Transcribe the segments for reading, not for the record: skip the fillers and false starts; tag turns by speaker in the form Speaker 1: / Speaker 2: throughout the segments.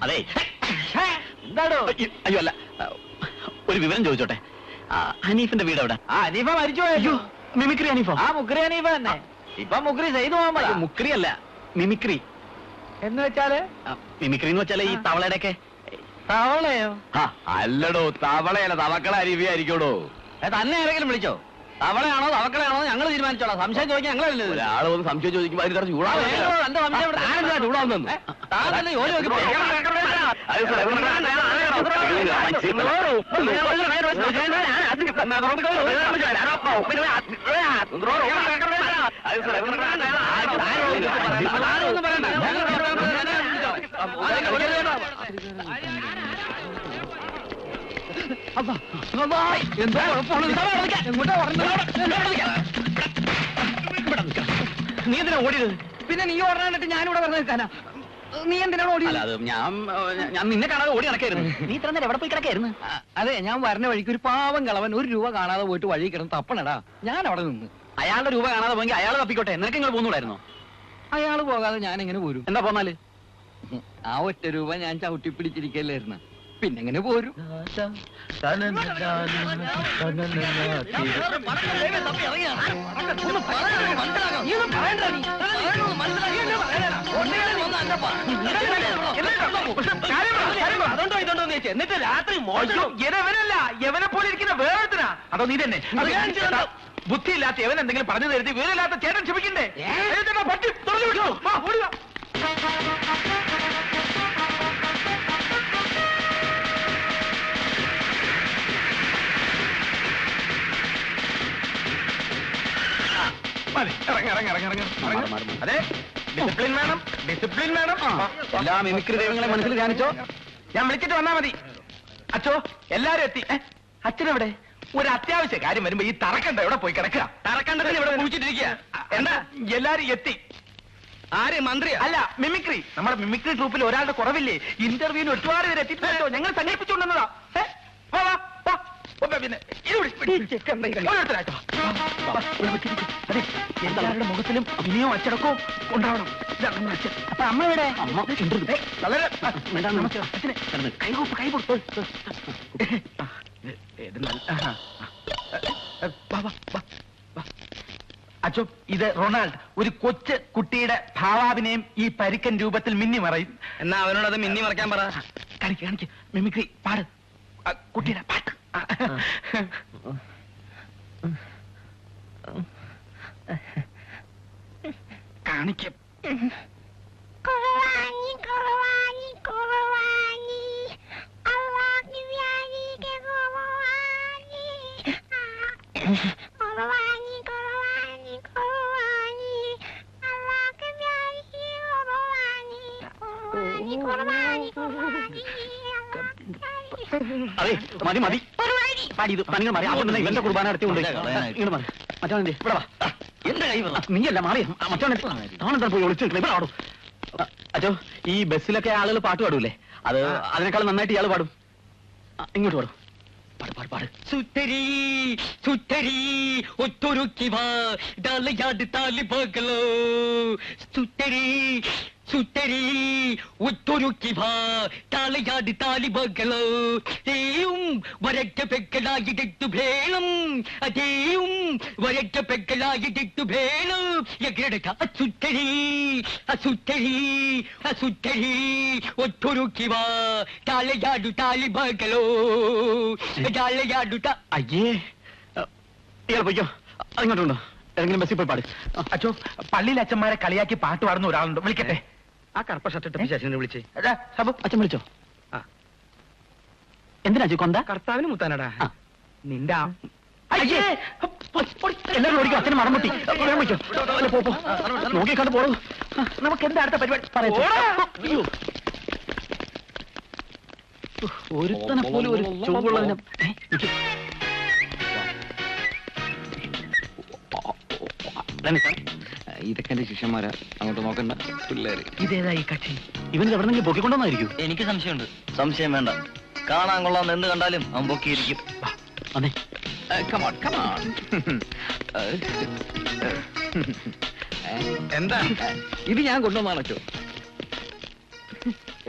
Speaker 1: അതെ എന്താടോ? അയ്യോ അല്ല, ഒരു വിവരം ചോദിച്ചോട്ടെ. ഹനീഫിന്റെ വീട് എവിടെ?
Speaker 2: ഹനീഫ മരിച്ചു പോയോ?
Speaker 1: മിമിക്രി ഹനീഫ.
Speaker 2: മുക്രി ഹനീഫ തന്നെ. ഇപ്പൊ മുക്രി ചെയ്തു മുഹമ്മദ്.
Speaker 1: മുക്രി അല്ല, മിമിക്രി
Speaker 2: എന്ന് വെച്ചാല്?
Speaker 1: മിമിക്രി എന്ന് വെച്ചാല് ഈ തവളയുടെ ഒക്കെ.
Speaker 2: തവളയോ?
Speaker 1: അല്ലടോ, തവളയല്ല, തവക്കള അരുവിയായിരിക്കോടോ.
Speaker 2: തന്നെ ആരെങ്കിലും വിളിച്ചോ? തവളയാണോ തവക്കളയാണോ ഞങ്ങൾ തീരുമാനിച്ചോളാം. സംശയം ചോദിക്കാൻ ഞങ്ങളല്ലേ.
Speaker 1: ഒരാൾ വന്ന് സംശയം ചോദിക്കുമ്പോൾ അതിന് ചൂടാവുന്നു. നീ എന്തിനാ ഓടിയത്?
Speaker 2: പിന്നെ നീ ഓടാനിട്ട് ഞാനിവിടെ വെറുതെ നിൽക്കാനാ? നീ എന്തിനാണ് ഓടിയത്?
Speaker 1: അത് ഞാൻ നിന്നെ കാണാതെ ഓടി നടക്കായിരുന്നു. നീ ഇത്ര നേരം എവിടെ പോയി കിടക്കായിരുന്നു?
Speaker 2: അതെ, ഞാൻ വരുന്ന വഴിക്ക് ഒരു പാവം കളവൻ 1 രൂപ കാണാതെ പോയിട്ട് വഴി കിടന്ന് തപ്പണടാ. ഞാൻ അവിടെ നിന്ന്.
Speaker 1: അയാളുടെ രൂപ കാണാതെ പോയെങ്കിൽ അയാൾ തപ്പിക്കോട്ടെ, നിനക്ക് നിങ്ങൾ പോന്നൂടായിരുന്നോ?
Speaker 2: അയാൾ പോകാതെ ഞാൻ എങ്ങനെ പോരും?
Speaker 1: എന്താ പോന്നാല്?
Speaker 2: ആ 1 രൂപ ഞാൻ ചവിട്ടി പിടിച്ചിരിക്കല്ലായിരുന്നു, പിന്നെങ്ങനെ പോരും?
Speaker 1: എന്നിട്ട് രാത്രി യവനല്ല, യവനെ പോലെ ഇരിക്കുന്ന വേറൊരുത്തനാ. അതോ നീ തന്നെ? ബുദ്ധിയില്ലാത്ത യവൻ എന്തെങ്കിലും പറഞ്ഞു തരുത്തി വീരല്ലാത്ത ചേട്ടൻ ക്ഷമിക്കണ്ടേ? പട്ടി തുറന്നു വിട്ടു. ഓടുക. അതെ, ഡിസിപ്ലിൻ വേണം, ഡിസിപ്ലിൻ വേണം. എല്ലാ മിമിക്രി ദൈവങ്ങളെ മനസ്സിൽ ധ്യാനിച്ചോ. ഞാൻ വിളിച്ചിട്ട് വന്നാ മതി. അച്ഛോ, എല്ലാരും എത്തി. അച്ഛനെവിടെ? ഒരു അത്യാവശ്യ കാര്യം വരുമ്പോ ഈ തറക്കണ്ട എവിടെ പോയി കിടക്കുക? തറക്കണ്ടതിന് ഇവിടെ കുഴിച്ചിട്ടിരിക്കുക. എന്താ എല്ലാരും എത്തി? ആര്? മന്ത്രി അല്ല, മിമിക്രി. നമ്മുടെ മിമിക്രി ട്രൂപ്പിൽ ഒരാളുടെ കുറവില്ലേ? ഇന്റർവ്യൂവിന് ഒരുപാട് പേര് എത്തിയിട്ടുണ്ടോ? ഞങ്ങൾ സംഘടിപ്പിച്ചുകൊണ്ടെന്നതാ. പിന്നെ എല്ലാവരുടെ മുഖത്തിലും വിനയവും അച്ചടക്കവും ഉണ്ടാവണം. അപ്പൊ അമ്മ എവിടെ? അച്ഛോ, ഇത് റൊണാൾഡ്. ഒരു കൊച്ചു കുട്ടിയുടെ ഭാവാഭിനയം ഈ പരിക്കൻ രൂപത്തിൽ മിന്നി മറയും. എന്നാ അവനോടത് മിന്നി മറക്കാൻ പറ. കാണിക്ക് മിമിക്രി പാട്. കുട്ടിയുടെ പാട്ട് കാണിക്കും. അതെ, മതി മതി പാടി. ഇത് പണികൾ മാറി. അവിടെ ഇവന്റെ കുർബാന നടത്തിയുണ്ട്. ഇങ്ങോട്ട് മാറി. മറ്റവൻ ഇവിടെ വാ. എന്റെ കൈ നീയല്ല മാറി. മറ്റവൻ അവനെന്താ പോയി ഒളിച്ചു ഇവിടെ പാടും. അച്ഛോ, ഈ ബസ്സിലൊക്കെ ആളുകൾ പാട്ട് പാടൂലേ? അത് അതിനേക്കാൾ നന്നായിട്ട് ഇയാൾ പാടും. ഇങ്ങോട്ട് പാടും. പാട് പാട് പാട്. സുത്തരി സുത്തരി ഒത്തൊരുക്കി വാ ഡാലയാട് താലിബാഗലോ. സുത്തരി സുത്തരി ഒത്തൊരുക്കി വാ താലയാട് താലിബാഗലോ. തേയും വരറ്റ പെക്കളായിട്ടെട്ടു വേണം, അതേയും വരറ്റ പെക്കളായിട്ടെട്ടു വേണം. എങ്ങനെടുക്ക സുത്തരി സുത്തരി സുത്തരി ഒത്തൊരുക്കി വാ താലയാടു താലിബാഗലോ. അയ്യേ, ഇയാൾ പോയിക്കോ. അതിങ്ങോട്ടുണ്ടോ? ഏതെങ്കിലും ബസ്സിൽ പോയി പാട്. അച്ഛോ, പള്ളിയിൽ അച്ഛന്മാരെ കളിയാക്കി പാട്ട് പാടുന്ന ഒരാളുണ്ട്, വിളിക്കട്ടെ. ആ കറുപ്പ ഷർട്ട് പിശാചിനെ വിളിച്ചേ. അച്ഛൻ വിളിച്ചോ? എന്തിനാ കൊന്ത? കർത്താവിന് മുത്താനടാ നിന്റെ. എല്ലാവരും ഓടിക്കും. അച്ഛന് മണം മുട്ടി. നോക്കി കണ്ടു പോളൂ. നമുക്ക് എന്താ അടുത്ത പരിപാടി പറയാ? ഒരുത്തനെ പോലും ഒരു ചുവടുള്ളതിന്. ഇതൊക്കെ എന്റെ ശിഷ്യന്മാരാ, അങ്ങോട്ട് നോക്കണ്ട പിള്ളേര്. ഇതേതാ ഈ കക്ഷി? ഇവന് എവിടെന്നെങ്കിലും പൊക്കിക്കൊണ്ടോന്നായിരിക്കും.
Speaker 2: എനിക്ക് സംശയമുണ്ട്. സംശയം വേണ്ട, കാണാൻ കൊള്ളാന്ന് എന്ത് കണ്ടാലും അവൻ പൊക്കിയിരിക്കും.
Speaker 1: അതെ, എന്താ ഇത്? ഞാൻ കൊണ്ടുവന്നാണോ?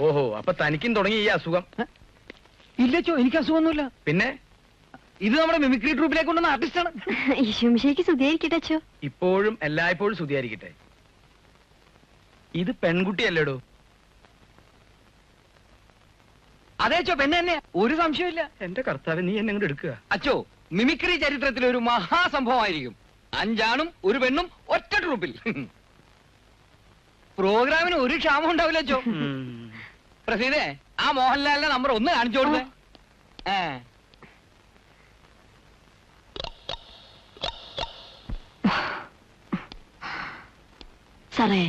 Speaker 2: ഓഹോ, അപ്പൊ തനിക്കും തുടങ്ങി ഈ അസുഖം?
Speaker 3: ഇല്ലച്ചോ, എനിക്ക് അസുഖമൊന്നുമില്ല.
Speaker 2: പിന്നെ
Speaker 3: ഇത് നമ്മുടെ മിമിക്രി ട്രൂപ്പിലേക്ക് കൊണ്ടുവന്ന ആർട്ടിസ്റ്റാണ്.
Speaker 4: ഈശോമിശിഹായ്ക്ക് സ്തുതിയായിരിക്കട്ടെ അച്ചോ.
Speaker 2: ഇപ്പോഴും എല്ലായ്പ്പോഴും സ്തുതിയായിരിക്കട്ടെ. ഇത് പെൺകുട്ടിയല്ലേടോ?
Speaker 3: അതേച്ചോ, പെണ്ണ് തന്നെ, ഒരു സംശയമില്ല.
Speaker 2: എന്റെ കർത്താവ്, നീ എന്നെ അങ്ങോട്ട് എടുക്കുക.
Speaker 3: അച്ചോ, മിമിക്രി ചരിത്രത്തിലെ ഒരു മഹാസംഭവമായിരിക്കും. 5 ആണും 1 പെണ്ണും ഒറ്റ ട്രൂപ്പിൽ. പ്രോഗ്രാമിന് ഒരു ക്ഷാമം ഉണ്ടാവില്ല അച്ചോ. പ്രസീദേ, ആ മോഹൻലാലിന്റെ നമ്പർ 1 കാണിച്ചു കൊടുത്തേ.
Speaker 4: സാറേ,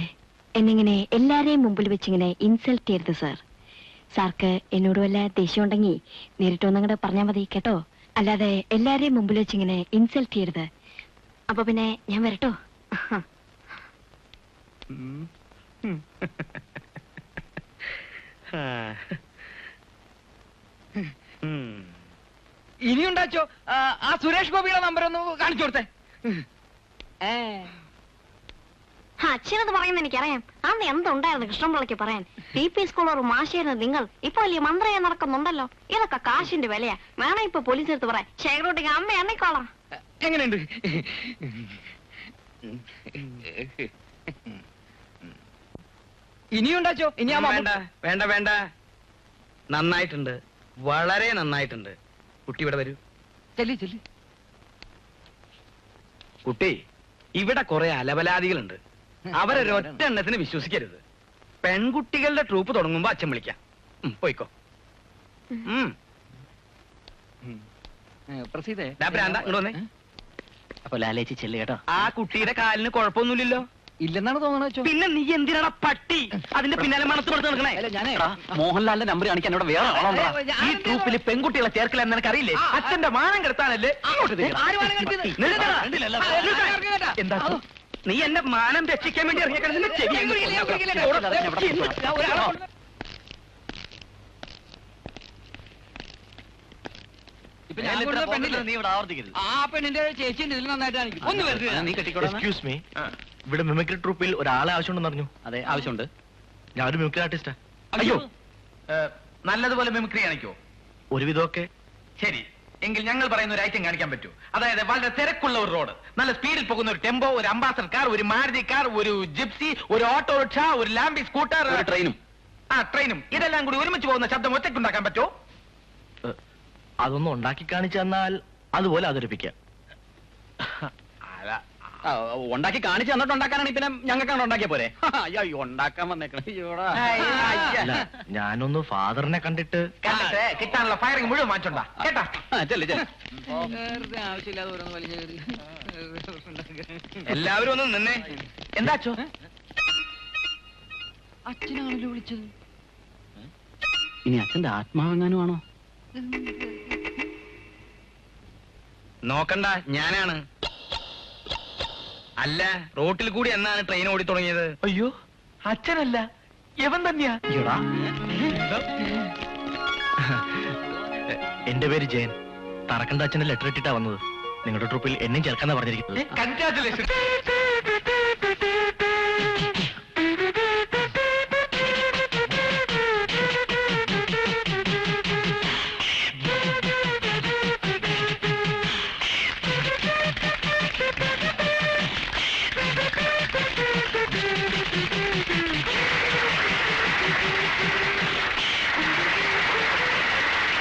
Speaker 4: എന്നിങ്ങനെ എല്ലാരെയും മുമ്പിൽ വെച്ചിങ്ങനെ ഇൻസൾട്ട് ചെയ്യരുത് സാർ. സാർക്ക് എന്നോട് വല്ല ദേഷ്യം ഉണ്ടെങ്കിൽ നേരിട്ട് ഒന്നങ്ങടെ പറഞ്ഞാൽ മതി കേട്ടോ. അല്ലാതെ എല്ലാരെയും മുമ്പിൽ വെച്ചിങ്ങനെ ഇൻസൾട്ട് ചെയ്യരുത്. അപ്പൊ പിന്നെ ഞാൻ വരട്ടോ.
Speaker 3: ഇനിയുണ്ടാച്ചോ, ആ സുരേഷ് ഗോപിയുടെ നമ്പർ ഒന്ന് കാണിച്ചു കൊടുത്തേ.
Speaker 4: അച്ഛനത് പറയുന്നത് എനിക്കറിയാം. അന്ന് എന്തുണ്ടായിരുന്നു കൃഷ്ണപിള്ളയ്ക്ക് പറയാൻ? PP സ്കൂളർ മാഷിയായിരുന്നു നിങ്ങൾ. ഇപ്പൊ വലിയ മന്ത്രിയെ നടക്കുന്നുണ്ടല്ലോ. ഇതൊക്കെ കാശിന്റെ വിലയാ. വേണം ഇപ്പൊ പോലീസ് എടുത്ത് പറയാം. ശേഖരോട്ടിക്ക് അമ്മ എണ്ണിക്കോളാം.
Speaker 3: എങ്ങനെയുണ്ട്? ഇനിയുണ്ടാച്ചോ? ഇനി
Speaker 2: വേണ്ട വേണ്ട വേണ്ട, നന്നായിട്ടുണ്ട്, വളരെ നന്നായിട്ടുണ്ട്. കുട്ടി ഇവിടെ വരൂ.
Speaker 3: ചെല്ലി ചെല്ലി.
Speaker 2: കുട്ടി, ഇവിടെ കുറെ അലവലാദികളുണ്ട്. അവരൊരൊറ്റ എണ്ണത്തിന് വിശ്വസിക്കരുത്. പെൺകുട്ടികളുടെ ട്രൂപ്പ് തുടങ്ങുമ്പോ അച്ഛൻ വിളിക്കാം. പോയിക്കോ.
Speaker 3: പ്രസീദേ,
Speaker 2: ഇങ്ങോട്ട് വന്നേ.
Speaker 1: അപ്പൊ ലാലേച്ചി ചെല്ലു കേട്ടോ.
Speaker 2: ആ കുട്ടിയുടെ കാലിന് കുഴപ്പമൊന്നുമില്ലല്ലോ.
Speaker 3: ഇല്ലെന്നാണ് തോന്നണോ?
Speaker 2: പിന്നെ നീ എന്തിനാണ് പട്ടി അതിന്റെ പിന്നാലെ മനസ്സ് കൊടുത്ത് നടക്കണേ?
Speaker 1: മോഹൻലാലിന്റെ നമ്പർ കാണിക്കാൻ ഇവിടെ വേറെ ആളോടാ.
Speaker 2: ഈ ട്രൂപ്പിൽ പെൺകുട്ടികളെ ചേർക്കില്ല എന്ന് നിനക്കറിയില്ലേ? അച്ഛന്റെ മാനം കെടുത്താനല്ലേ എന്താ? നീ എന്റെ മാനം രക്ഷിക്കാൻ വേണ്ടി ഇറങ്ങിയ
Speaker 1: നീ ഇവിടെ ആവർത്തിക്കരുത്.
Speaker 3: ആ പെണ്ണിന്റെ ചേച്ചിന്റെ ഇതിൽ നന്നായിട്ടാണ്. ഒന്ന് വരുന്നത്
Speaker 1: നീ കെട്ടിക്കോളാം.
Speaker 5: എക്സ്ക്യൂസ് മീ, ഇവിടെ മിമിക്രി ട്രൂപ്പിൽ ഒരാളെ ആവശ്യമുണ്ടെന്ന് അറിഞ്ഞു.
Speaker 1: അതെ, ആവശ്യമുണ്ട്.
Speaker 5: ഞാനൊരു മിമിക്രി ആർട്ടിസ്റ്റാ.
Speaker 2: അയ്യോ, നല്ലതുപോലെ മിമിക്രി കാണിക്കോ?
Speaker 5: ഒരുവിധമൊക്കെ.
Speaker 2: ശരി, എങ്കിൽ ഞങ്ങൾ പറയുന്ന ഒരു ഐറ്റം കാണിക്കാൻ പറ്റൂ. അതായത് വളരെ തിരക്കുള്ള ഒരു റോഡ്, നല്ല സ്പീഡിൽ പോകുന്ന ഒരു ടെമ്പോ, ഒരു അംബാസഡർ കാർ, ഒരു മാരുതി കാർ, ഒരു ജിപ്സി, ഒരു ഓട്ടോറിക്ഷ, ഒരു ലാംബി സ്കൂട്ടർ,
Speaker 1: ഒരു ട്രെയിനും.
Speaker 2: ട്രെയിനും, ഇതെല്ലാം കൂടി ഒരുമിച്ച് പോകുന്ന ശബ്ദം ഒറ്റയ്ക്കുണ്ടാക്കാൻ പറ്റുമോ?
Speaker 5: അതൊന്നും ഉണ്ടാക്കി കാണിച്ചു തന്നാൽ അതുപോലെ അവതരിപ്പിക്കാം.
Speaker 1: ഉണ്ടാക്കി കാണിച്ചു തന്നിട്ട് ഉണ്ടാക്കാനാണ് പിന്നെ ഞങ്ങൾക്കാണ് ഉണ്ടാക്കിയ പോരെ? അയ്യോ, ഉണ്ടാക്കാൻ വന്നേക്കണം.
Speaker 5: അല്ല, ഞാനൊന്ന് ഫാദറിനെ കണ്ടിട്ട്
Speaker 2: കണ്ടിട്ട് കിട്ടാനുള്ള ഫയറിംഗ് മുഴുവൻ മാറ്റണ്ട കേട്ടാ.
Speaker 3: ആവശ്യമില്ലാതെ ഓരോന്ന് വലിയ
Speaker 2: എല്ലാവരും ഒന്ന് നിന്നേ. എന്താച്ചോ?
Speaker 3: അച്ഛനാണല്ലോ വിളിച്ചത്.
Speaker 1: ഇനി അച്ഛന്റെ ആത്മാവെങ്ങാനും ആണോ?
Speaker 2: നോക്കണ്ട, ഞാനാണ്. അല്ല, റോട്ടിൽ കൂടി എന്നാണ് ട്രെയിൻ ഓടി തുടങ്ങിയത്?
Speaker 5: അയ്യോ,
Speaker 2: അച്ഛനല്ല, യവൻ തന്നെയാ.
Speaker 5: എന്റെ പേര് ജയൻ. തറക്കണ്ട അച്ഛന്റെ ലെറ്റർ ഇട്ടിട്ടാ വന്നത്. നിങ്ങളുടെ ട്രൂപ്പിൽ എന്നെയും ചേർക്കാന്നാ പറഞ്ഞിരിക്കുന്നത്.
Speaker 2: കൺഗ്രാറ്റുലേഷൻ.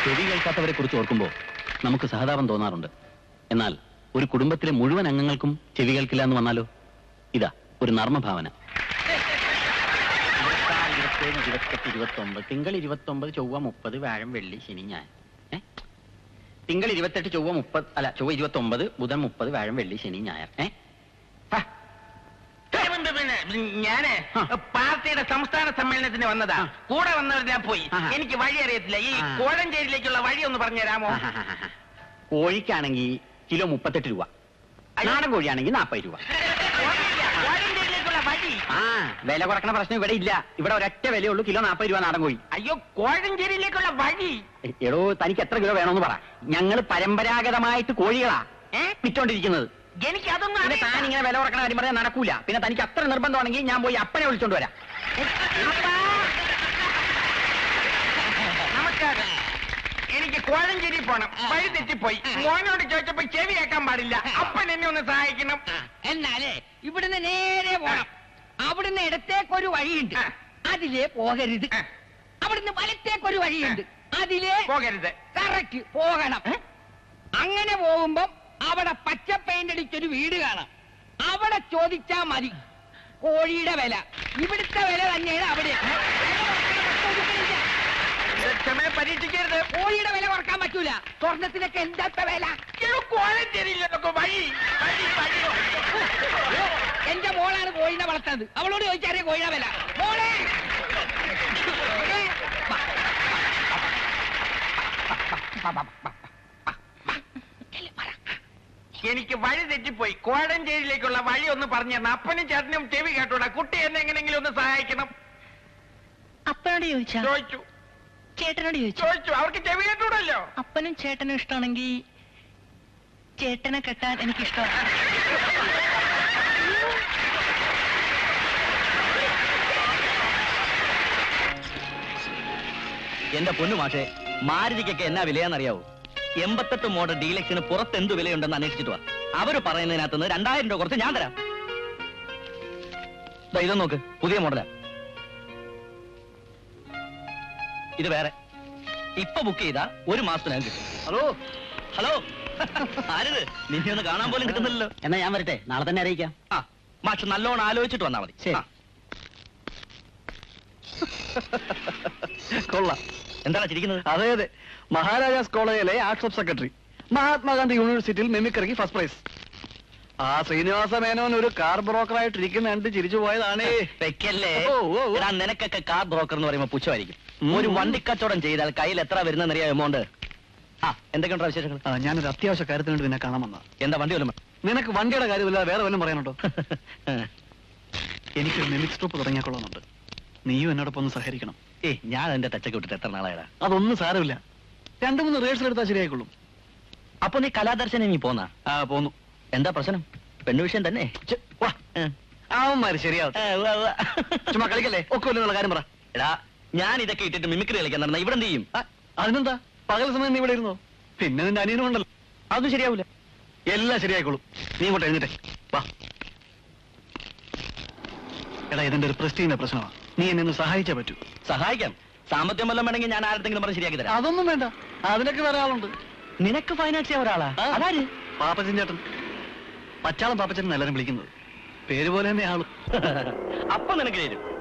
Speaker 1: ചെവി കേൾക്കാത്തവരെ കുറിച്ച് ഓർക്കുമ്പോൾ നമുക്ക് സഹതാപം തോന്നാറുണ്ട്. എന്നാൽ ഒരു കുടുംബത്തിലെ മുഴുവൻ അംഗങ്ങൾക്കും ചെവി കേൾക്കില്ല എന്ന് വന്നാലോ? ഇതാ ഒരു നർമ്മഭാവന. 27, 28, 29, തിങ്കൾ 29, ചൊവ്വ 30, വ്യാഴം വെള്ളി ശനി ഞായർ. തിങ്കൾ 28, ചൊവ്വ 30, അല്ല ചൊവ്വ 29, ബുധൻ 30, വ്യാഴം വെള്ളി ശനി ഞായർ.
Speaker 2: ഞാന് പാർട്ടിയുടെ സംസ്ഥാന സമ്മേളനത്തിന് വന്നതാ. കൂടെ വന്നവർ ഞാൻ പോയി. എനിക്ക് വഴി അറിയത്തില്ല. ഈ കോഴഞ്ചേരിയിലേക്കുള്ള വഴി ഒന്ന് പറഞ്ഞു തരാമോ?
Speaker 1: കോഴിക്കാണെങ്കിൽ കിലോ 38 രൂപ, നാടൻ കോഴിയാണെങ്കിൽ 40 രൂപ.
Speaker 2: കോഴഞ്ചേരിയിലേക്കുള്ള വഴി?
Speaker 1: വില കുറക്കണ പ്രശ്നം ഇവിടെ ഇല്ല. ഇവിടെ ഒരൊറ്റ വിലയുള്ളൂ, കിലോ 40 രൂപ നാടൻ കോഴി.
Speaker 2: അയ്യോ, കോഴഞ്ചേരിയിലേക്കുള്ള വഴി?
Speaker 1: എടോ, തനിക്ക് എത്ര കിലോ വേണമെന്ന് പറ. ഞങ്ങള് പരമ്പരാഗതമായിട്ട് കോഴികളാ വിറ്റോണ്ടിരിക്കുന്നത്.
Speaker 2: എനിക്ക് അതൊന്നും
Speaker 1: പിന്നെ താൻ ഇങ്ങനെ വില കുറക്കണ കാര്യം പറയാൻ നടക്കൂല. പിന്നെ തനിക്ക് അത്ര നിർബന്ധമാണെങ്കിൽ ഞാൻ പോയി അപ്പനെ വിളിച്ചോണ്ട് വരാം.
Speaker 2: കോഴഞ്ചേരി പോണം. വഴി തെറ്റിപ്പോയി. മോനോട് ചോദിച്ചപ്പോ ചെവി കേൾക്കാൻ പാടില്ല. അപ്പൻ എന്നെ ഒന്ന് സഹായിക്കണം.
Speaker 3: എന്നാലേ ഇവിടുന്ന് നേരെ പോണം. അവിടുന്ന് ഇടത്തേക്കൊരു വഴിയുണ്ട്, അതിലേ പോകരുത്. അവിടുന്ന് വലത്തേക്കൊരു വഴിയുണ്ട്, അതിലേ
Speaker 2: പോകരുത്.
Speaker 3: കറക്റ്റ് പോകണം. അങ്ങനെ പോകുമ്പോ അവിടെ പച്ച പെയിന്റ് അടിച്ചൊരു വീട് കാണാം. അവിടെ ചോദിച്ചാ മതി കോഴിയുടെ വില. ഇവിടുത്തെ വില തന്നെയാണ് അവിടെ.
Speaker 2: ക്ഷമയെ പരീക്ഷിക്കരുത്.
Speaker 3: കോഴിയുടെ വില കുറക്കാൻ പറ്റൂല. സ്വർണത്തിനൊക്കെ എന്താ വില?
Speaker 2: കോഴഞ്ചേരിയിലൊക്കെ വഴി വഴി വഴി.
Speaker 3: എന്റെ മോളാണ് കോഴിനെ വളർത്തുന്നത്. അവളോട് ചോദിച്ചറിയ കോഴിയുടെ വില. മോളെ
Speaker 2: എനിക്ക് വഴി തെറ്റിപ്പോയി. കോഴഞ്ചേരിയിലേക്കുള്ള വഴി ഒന്ന് പറഞ്ഞു തരണം. അപ്പനും ചേട്ടനും ചെവി കേട്ടോടാ. കുട്ടി എന്നെ എങ്ങനെയെങ്കിലും ഒന്ന് സഹായിക്കണം.
Speaker 5: അപ്പനോട് ചോദിച്ചാ?
Speaker 2: ചോദിച്ചു
Speaker 5: ചേട്ടനോട് ചോദിച്ചു?
Speaker 2: ചോദിച്ചു. അവർക്ക് ചെവി കേട്ടൂടല്ലോ.
Speaker 5: അപ്പനും ചേട്ടനും ഇഷ്ടമാണെങ്കിൽ ചേട്ടനെ കെട്ടാൻ എനിക്കിഷ്ടമാണ്.
Speaker 1: എന്റെ പൊന്നു മാഷെ, മാരുതിക്കൊക്കെ എന്നാ വിലയാന്നറിയാവോ? 88 മോഡൽ ഡീലക്സിന് പുറത്ത് എന്ത് വിലയുണ്ടെന്ന് അന്വേഷിച്ചിട്ട് വാ. അവര് പറയുന്നതിനകത്തുനിന്ന് 2000 രൂപ കുറച്ച് ഞാൻ തരാം. ഇതൊന്ന് നോക്ക്, പുതിയ മോഡലാ. ഇത് വേറെ. ഇപ്പൊ ബുക്ക് ചെയ്താ 1 മാസത്തിനകം കിട്ടും. ഹലോ ഹലോ, ആരിത്? നിന്നെ ഒന്ന് കാണാൻ പോലും കിട്ടുന്നില്ലല്ലോ. എന്നാ ഞാൻ വരട്ടെ, നാളെ തന്നെ അറിയിക്കാം. ആ, മാഷ് നല്ലോണം ആലോചിച്ചിട്ട് വന്നാ മതി. ശരി. കൊള്ളാം. എന്താണ് ചിരിക്കുന്നത്? അതെ അതെ, മഹാരാജാസ് കോളേജിലെ ആർട്സ് ഓഫ് സെക്രട്ടറി, മഹാത്മാഗാന്ധി യൂണിവേഴ്സിറ്റിയിൽ മെമിക്രിക്ക് ഫസ്റ്റ് പ്രൈസ്. ആ ശ്രീനിവാസ മേനോൻ ഒരു കാർ ബ്രോക്കറായിട്ട് ഇരിക്കുന്ന കണ്ട് ചിരിച്ചു പോയതാണ്. വെക്കല്ലേ, നിനക്കൊക്കെ കാർ ബ്രോക്കർ എന്ന് പറയുമ്പോ പുച്ഛമായിരിക്കും. ഒരു വണ്ടി കച്ചവടം ചെയ്താൽ കയ്യിൽ എത്ര വരുന്നറിയാം എമൗണ്ട്? ആ, എന്തൊക്കെയുണ്ടോ വിശേഷങ്ങൾ? ഞാനൊരു അത്യാവശ്യ കാര്യത്തിന് വേണ്ടി നിന്നെ കാണാൻ വന്ന. എന്താ വണ്ടി വല്ലതും? നിനക്ക് വണ്ടിയുടെ കാര്യമില്ല, വേറെ വല്ലതും പറയാനുണ്ടോ? എനിക്കൊരു മെമിക് ട്രൂപ്പ് തുടങ്ങിയാക്കൊള്ളുന്നുണ്ട്. നീയും എന്നോടൊപ്പം ഒന്ന് സഹകരിക്കണം. ഞാൻ എന്റെ ടച്ചൊക്കെ വിട്ടിട്ട് എത്ര നാളായതാ? അതൊന്നും സാരമില്ല, 2-3 റിഹേഴ്സൽ എടുത്താൽ ശരിയായിക്കൊള്ളും. അപ്പൊ നീ കലാദർശനം നീ പോന്നാ? ആ, പോന്നു. എന്താ പ്രശ്നം? പെണ്ണു വിഷയം തന്നെ? അവന്മാര് ശരിയാവും. ചുമ്മാ കളിക്കല്ലേ, ഒക്കെ എന്നുള്ള കാര്യം പറ. എടാ, ഞാൻ ഇതൊക്കെ ഇട്ടിട്ട് മിമിക്രി കളിക്കാൻ നടന്ന ഇവിടെ എന്ത് ചെയ്യും? അതിനെന്താ, പകൽ സമയം നീ ഇവിടെ ഇരുന്നോ? പിന്നെ നിന്റെ അനിയനും ഉണ്ടല്ലോ. അതൊന്നും ശരിയാവൂല. എല്ലാം ശരിയായിക്കോളും. നീ ഇങ്ങോട്ട് എഴുന്നേറ്റേ വാ. എടാ, ഇതിന്റെ ഒരു പ്രസ്റ്റീജിന്റെ പ്രശ്നമാണ്. നീ എന്നെ ഒന്ന് സഹായിച്ചേ പറ്റൂ. സഹായിക്കാം. സാമ്പത്തികം വല്ലതും വേണമെങ്കിൽ ഞാൻ ആരെങ്കിലും പറഞ്ഞ് ശരിയാക്കി തരാം. അതൊന്നും വേണ്ട, അതിനൊക്കെ വേറെ ആളുണ്ട്. നിനക്ക് ഫൈനാൻസ് ചെയ്യാൻ ഒരാളാ? അതാര്? പാപ്പച്ചൻ ചേട്ടൻ. പച്ചാളം പാപ്പച്ചൻ എല്ലാരും വിളിക്കുന്നത്. പേര് പോലെ തന്നെ ആള്. അപ്പൊ നിനക്ക് തരും.